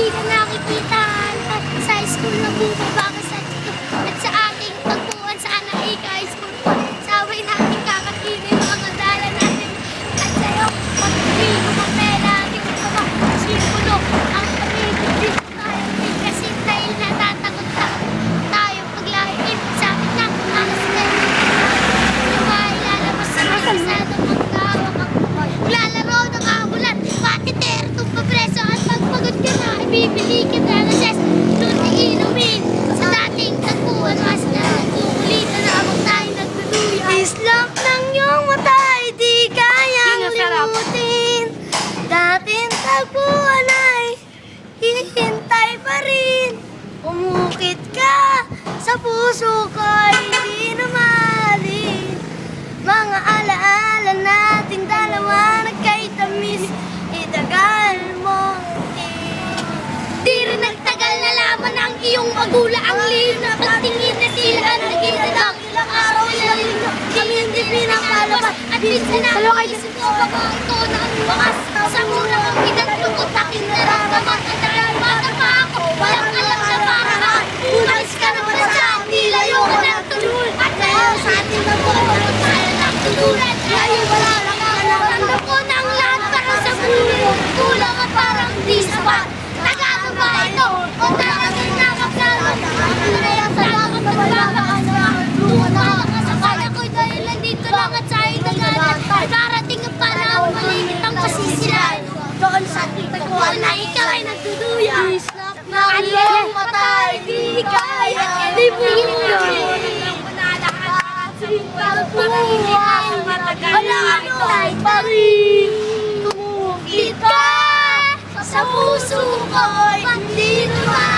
Di ka nakikita sa school na bumaba ka sa dito. At sa ating tagpuan sa Anaika High School po. Sabay natin kakatinin mga dala natin. At sa'yo, pag-ibig mo kapela, di ko pa simulo ang pamilya. Tayo din kasi dahil natatakot tayo paglahin. Sabi na, alas na yung ay lalabas sa magsasado magkawak ang lalaro ng amulan. Patiter, tumpapreso at pagpagod ka na, ibibili ka na alas doon iinumin. Sa dating tagpuan, mas na nag-uulitan na abang tayo nagtuluyan. Islap ng iyong mata, di kayang limutin. Dating tagpuan ay hihintay pa rin. Umukit ka sa puso ko'y di na mahalin. Mga alaala nating dalawa nagkay-tamis, itagal mo. Di rin nagtagal na laman ang iyong magula ang lihim na pagtingin na sila ang nagkitalang. Ilang araw ilang linggo, kami hindi pinapalabas. At minsan na isip ko baka ito na ang wakas. Sa mulang ang pinaglugot aking nararamdaman. At dahil bata pa ako, walang alam sa parahan. Umalis ka naman sa atin, layo ka ng tulul. At ngayon sa ating magbubuhat tayo ng tuluran. Ngayon wala lang ang naramdam ko ng lahat para sa buhay. Kulang at parang di sapat. Tagano ba ito? O nakakasakap lang? Kaya salamat na malakas na lumalakas na sa kanya ko'y dahil nandito lang at sa'yo nagalan. Ay darating ang panahon, maligit ang pasisilan. Doon sa ating tagpuan na ikaw ay nagduduya. Na ang iyong matay, di kaya libingin mo. Wala ano ay parin. Tumugit ka sa puso ko'y hindi naman.